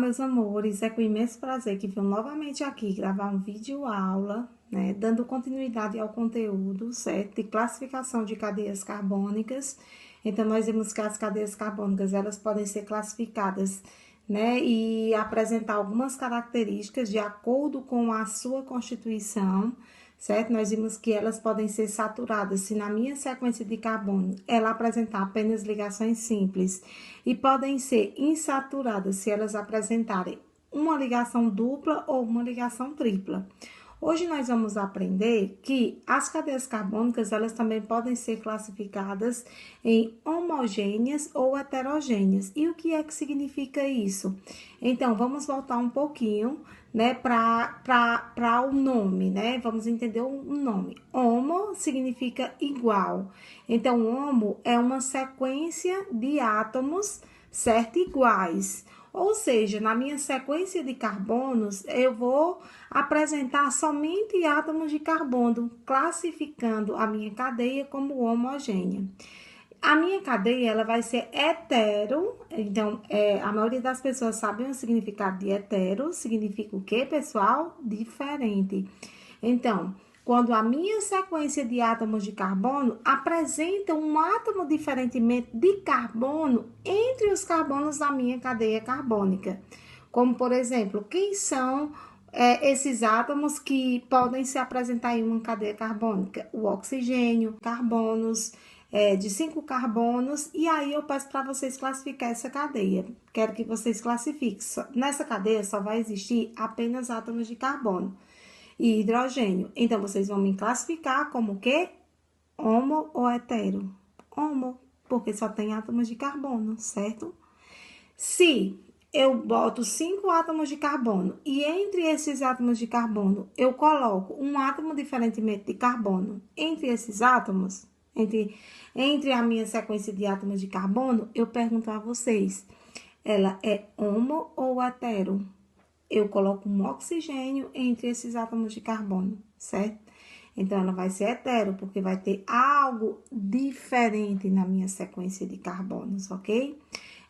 meus amores, é com imenso prazer que venho novamente aqui gravar um vídeo aula, né, dando continuidade ao conteúdo, certo, de classificação de cadeias carbônicas. Então, nós vimos que as cadeias carbônicas, elas podem ser classificadas, né, e apresentar algumas características de acordo com a sua constituição, certo? Nós vimos que elas podem ser saturadas se na minha sequência de carbono ela apresentar apenas ligações simples e podem ser insaturadas se elas apresentarem uma ligação dupla ou uma ligação tripla. Hoje nós vamos aprender que as cadeias carbônicas, elas também podem ser classificadas em homogêneas ou heterogêneas. E o que é que significa isso? Então, vamos voltar um pouquinho, né, para o nome, né? Vamos entender o nome. Homo significa igual. Então, homo é uma sequência de átomos, certo? Iguais. Ou seja, na minha sequência de carbonos, eu vou apresentar somente átomos de carbono, classificando a minha cadeia como homogênea. A minha cadeia, ela vai ser hetero, então, a maioria das pessoas sabe o significado de hetero, significa o quê, pessoal? Diferente. Então, quando a minha sequência de átomos de carbono apresenta um átomo diferentemente de carbono entre os carbonos da minha cadeia carbônica. Como, por exemplo, quem são esses átomos que podem se apresentar em uma cadeia carbônica? O oxigênio, carbonos, de 5 carbonos, e aí eu peço para vocês classificar essa cadeia. Quero que vocês classifiquem. Nessa cadeia só vai existir apenas átomos de carbono e hidrogênio. Então, vocês vão me classificar como o quê? Homo ou hetero? Homo, porque só tem átomos de carbono, certo? Se eu boto 5 átomos de carbono e entre esses átomos de carbono eu coloco um átomo diferentemente de carbono entre esses átomos, entre a minha sequência de átomos de carbono, eu pergunto a vocês, ela é homo ou hetero? Eu coloco um oxigênio entre esses átomos de carbono, certo? Então, ela vai ser hetero, porque vai ter algo diferente na minha sequência de carbonos, ok?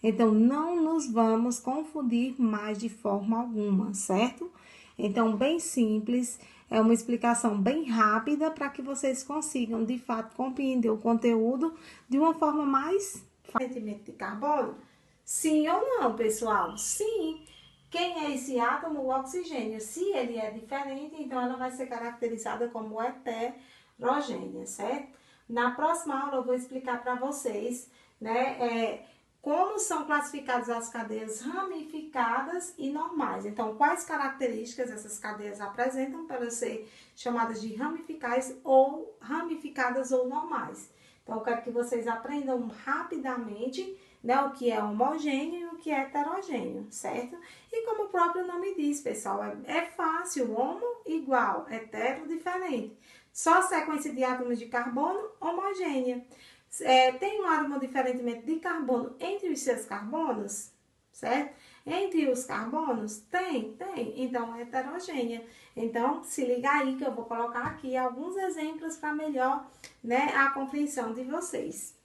Então, não nos vamos confundir mais de forma alguma, certo? Então, bem simples, é uma explicação bem rápida para que vocês consigam, de fato, compreender o conteúdo de uma forma mais diferentemente de carbono. Sim ou não, pessoal? Sim. Quem é esse átomo? O oxigênio. Se ele é diferente, então ela vai ser caracterizada como heterogênea, certo? Na próxima aula eu vou explicar para vocês, né, como são classificadas as cadeias ramificadas e normais. Então, quais características essas cadeias apresentam para ser chamadas de ramificadas ou normais. Então, eu quero que vocês aprendam rapidamente, né, o que é homogêneo e o que é heterogêneo, certo? E como o próprio nome diz, pessoal, é fácil, homo igual, hetero diferente. Só sequência de átomos de carbono homogênea. Tem um átomo diferentemente de carbono entre os seus carbonos, certo? Entre os carbonos? Tem. Então, é heterogênea. Então, se liga aí que eu vou colocar aqui alguns exemplos para melhor, né, a compreensão de vocês.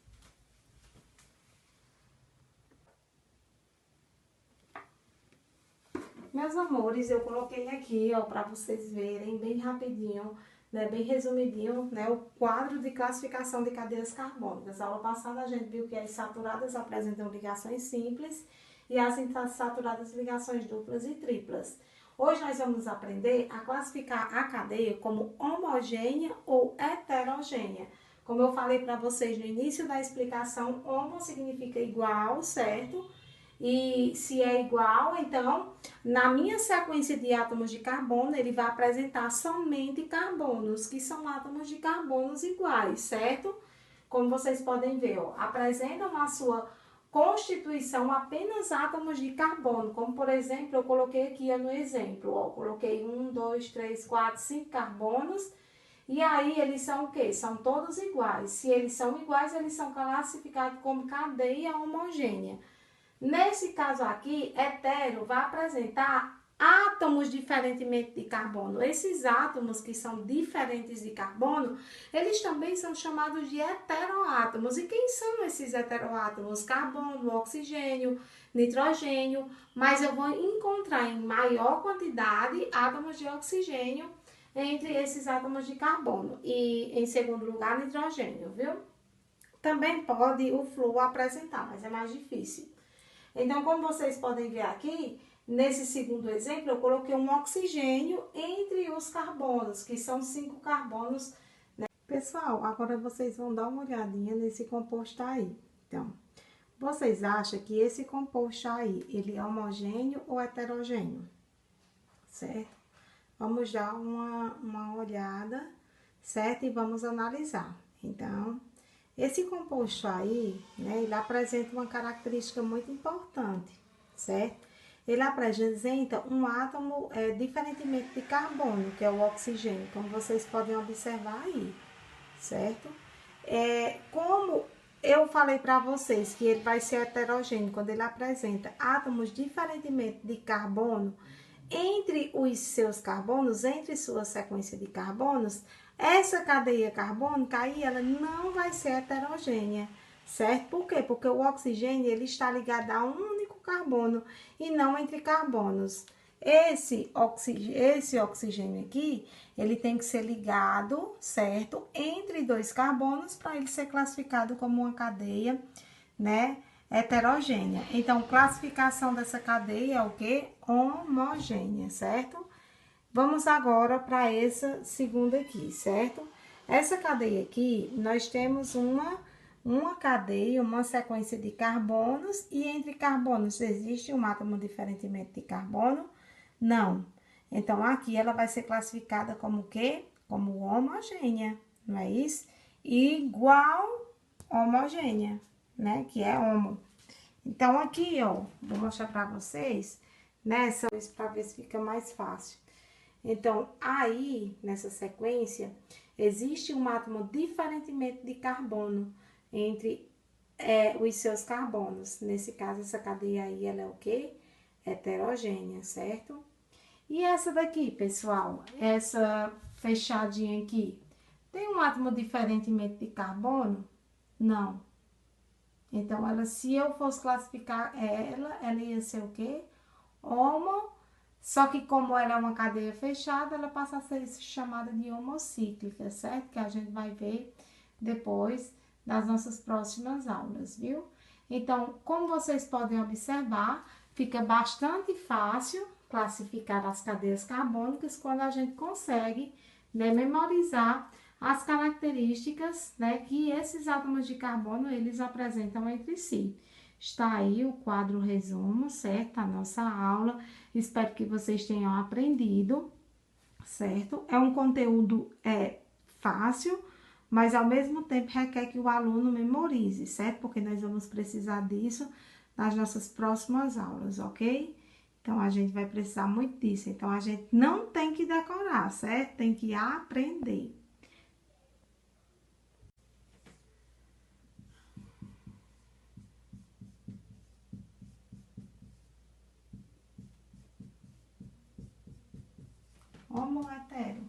Meus amores, eu coloquei aqui, ó, para vocês verem bem rapidinho, né, bem resumidinho, né, o quadro de classificação de cadeias carbônicas. Na aula passada a gente viu que as saturadas apresentam ligações simples e as insaturadas ligações duplas e triplas. Hoje nós vamos aprender a classificar a cadeia como homogênea ou heterogênea. Como eu falei para vocês no início da explicação, homo significa igual, certo? E se é igual, então, na minha sequência de átomos de carbono, ele vai apresentar somente carbonos, que são átomos de carbonos iguais, certo? Como vocês podem ver, ó, apresentam na sua constituição apenas átomos de carbono, como por exemplo, eu coloquei aqui no exemplo, ó, coloquei 1, 2, 3, 4, 5 carbonos, e aí eles são o quê? São todos iguais. Se eles são iguais, eles são classificados como cadeia homogênea. Nesse caso aqui, hetero vai apresentar átomos diferentemente de carbono. Esses átomos que são diferentes de carbono, eles também são chamados de heteroátomos. E quem são esses heteroátomos? Carbono, oxigênio, nitrogênio, mas eu vou encontrar em maior quantidade átomos de oxigênio entre esses átomos de carbono. E em segundo lugar, nitrogênio, viu? Também pode o flúor apresentar, mas é mais difícil. Então, como vocês podem ver aqui, nesse segundo exemplo, eu coloquei um oxigênio entre os carbonos, que são 5 carbonos, né? Pessoal, agora vocês vão dar uma olhadinha nesse composto aí. Então, vocês acham que esse composto aí, ele é homogêneo ou heterogêneo? Certo? Vamos dar uma olhada, certo? E vamos analisar. Então, esse composto aí, né, ele apresenta uma característica muito importante, certo? Ele apresenta um átomo diferentemente de carbono, que é o oxigênio, como vocês podem observar aí, certo? Como eu falei para vocês que ele vai ser heterogêneo quando ele apresenta átomos diferentemente de carbono, entre os seus carbonos, entre sua sequência de carbonos, essa cadeia carbônica aí, ela não vai ser heterogênea, certo? Por quê? Porque o oxigênio, ele está ligado a um único carbono e não entre carbonos. Esse oxigênio aqui, ele tem que ser ligado, certo? Entre dois carbonos para ele ser classificado como uma cadeia, né? Heterogênea. Então, classificação dessa cadeia é o que? Homogênea, certo? Vamos agora para essa segunda aqui, certo? Essa cadeia aqui, nós temos uma cadeia, uma sequência de carbonos, e entre carbonos existe um átomo diferentemente de carbono? Não. Então, aqui ela vai ser classificada como o quê? Como homogênea, não é isso? Igual homogênea, né? Que é homo. Então, aqui, ó, vou mostrar para vocês, nessa, para ver se fica mais fácil. Então, aí, nessa sequência, existe um átomo diferentemente de carbono entre os seus carbonos. Nesse caso, essa cadeia aí, ela é o quê? Heterogênea, certo? E essa daqui, pessoal, essa fechadinha aqui, tem um átomo diferentemente de carbono? Não. Então, ela, se eu fosse classificar ela ia ser o quê? Homo, só que como ela é uma cadeia fechada, ela passa a ser chamada de homocíclica, certo? Que a gente vai ver depois nas nossas próximas aulas, viu? Então, como vocês podem observar, fica bastante fácil classificar as cadeias carbônicas quando a gente consegue, né, memorizar as características, né, que esses átomos de carbono eles apresentam entre si. Está aí o quadro resumo, certo? A nossa aula. Espero que vocês tenham aprendido, certo? É um conteúdo fácil, mas ao mesmo tempo requer que o aluno memorize, certo? Porque nós vamos precisar disso nas nossas próximas aulas, ok? Então, a gente vai precisar muito disso. Então, a gente não tem que decorar, certo? Tem que aprender. Homo hetero.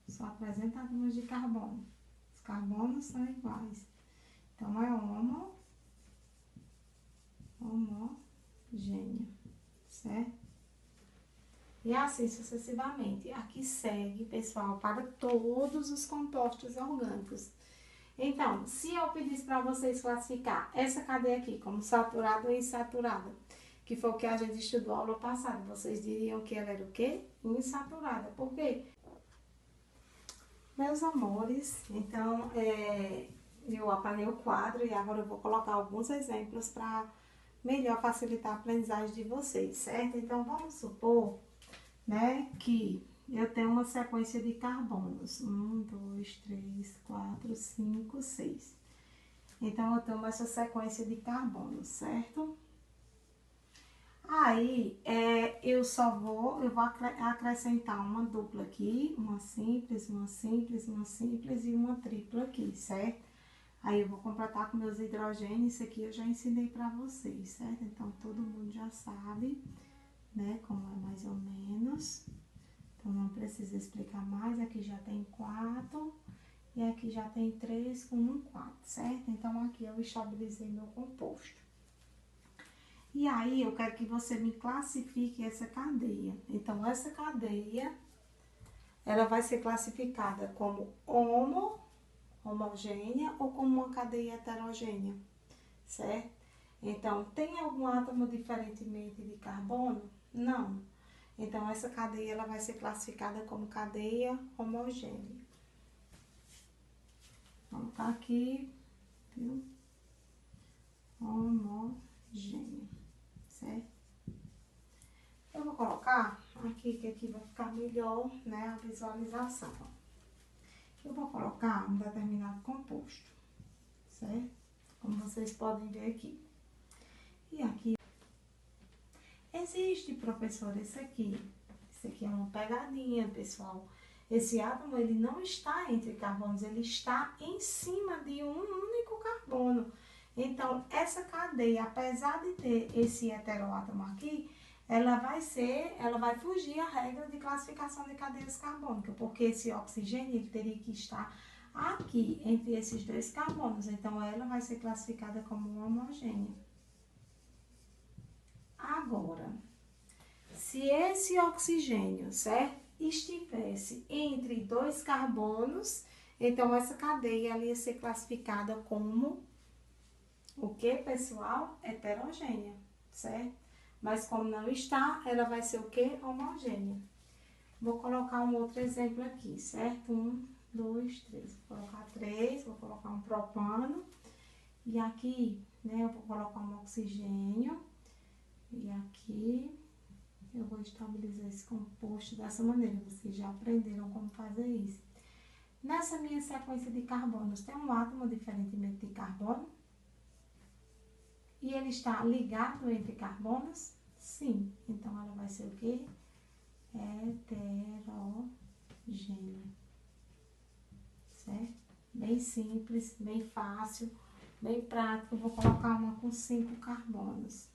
Só apresenta átomos de carbono. Os carbonos são iguais. Então, é homogêneo, certo? E assim sucessivamente. Aqui segue, pessoal, para todos os compostos orgânicos. Então, se eu pedisse para vocês classificar essa cadeia aqui como saturada ou insaturada, que foi o que a gente estudou aula passada, vocês diriam que ela era o quê? Insaturada. Por quê? Meus amores, então, eu apaguei o quadro e agora eu vou colocar alguns exemplos para melhor facilitar a aprendizagem de vocês, certo? Então, vamos supor, né, que eu tenho uma sequência de carbonos. 1, 2, 3, 4, 5, 6. Então, eu tenho essa sequência de carbonos, certo? Aí, eu vou acrescentar uma dupla aqui, uma simples e uma tripla aqui, certo? Aí eu vou completar com meus hidrogênios, isso aqui eu já ensinei pra vocês, certo? Então, todo mundo já sabe, né, como é mais ou menos. Então, não precisa explicar mais. Aqui já tem 4 e aqui já tem 3 com 1 4, certo? Então, aqui eu estabilizei meu composto. E aí, eu quero que você me classifique essa cadeia. Então, essa cadeia, ela vai ser classificada como homogênea ou como uma cadeia heterogênea, certo? Então, tem algum átomo diferentemente de carbono? Não. Então, essa cadeia ela vai ser classificada como cadeia homogênea. Vou colocar aqui, viu? Homogênea, certo? Eu vou colocar aqui, que aqui vai ficar melhor, né, a visualização. Eu vou colocar um determinado composto, certo? Como vocês podem ver aqui. E aqui existe, professor, esse aqui é uma pegadinha, pessoal. Esse átomo, ele não está entre carbonos, ele está em cima de um único carbono. Então, essa cadeia, apesar de ter esse heteroátomo aqui, ela vai fugir à regra de classificação de cadeias carbônicas, porque esse oxigênio, ele teria que estar aqui, entre esses dois carbonos. Então, ela vai ser classificada como homogênea. Agora, se esse oxigênio, certo, estivesse entre dois carbonos, então essa cadeia ela ia ser classificada como o que, pessoal? Heterogênea, certo? Mas como não está, ela vai ser o que? Homogênea. Vou colocar um outro exemplo aqui, certo? 1, 2, 3. Vou colocar 3, vou colocar um propano. E aqui, né, eu vou colocar um oxigênio. E aqui eu vou estabilizar esse composto dessa maneira. Vocês já aprenderam como fazer isso. Nessa minha sequência de carbonos, tem um átomo diferentemente de carbono? E ele está ligado entre carbonos? Sim. Então, ela vai ser o quê? Heterogênea. Certo? Bem simples, bem fácil, bem prático. Eu vou colocar uma com 5 carbonos.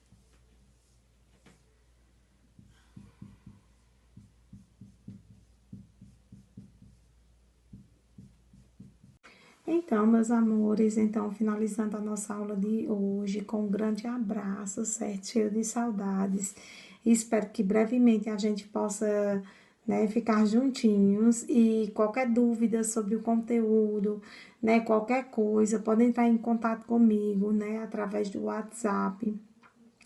Então, meus amores, então, finalizando a nossa aula de hoje, com um grande abraço, certo? Cheio de saudades. Espero que brevemente a gente possa, né, ficar juntinhos. E qualquer dúvida sobre o conteúdo, né, qualquer coisa, pode entrar em contato comigo, né, através do WhatsApp,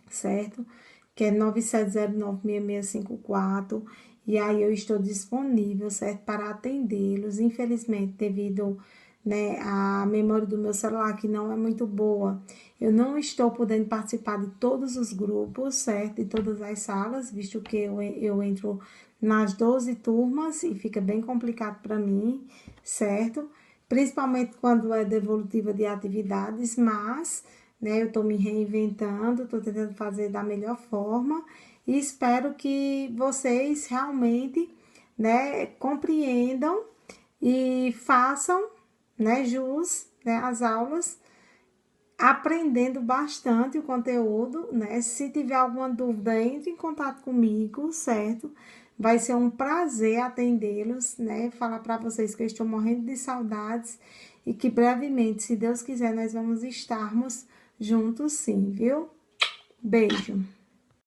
certo? Que é 97096654. E aí eu estou disponível, certo? Para atendê-los. Infelizmente, devido, né, a memória do meu celular, que não é muito boa, eu não estou podendo participar de todos os grupos, certo? De todas as salas, visto que eu entro nas 12 turmas e fica bem complicado para mim, certo? Principalmente quando é devolutiva de atividades, mas, né, eu estou me reinventando, estou tentando fazer da melhor forma e espero que vocês realmente, né, compreendam e façam, né, jus, né, as aulas, aprendendo bastante o conteúdo, né? Se tiver alguma dúvida, entre em contato comigo, certo? Vai ser um prazer atendê-los, né? Falar para vocês que eu estou morrendo de saudades e que brevemente, se Deus quiser, nós vamos estarmos juntos sim, viu? Beijo!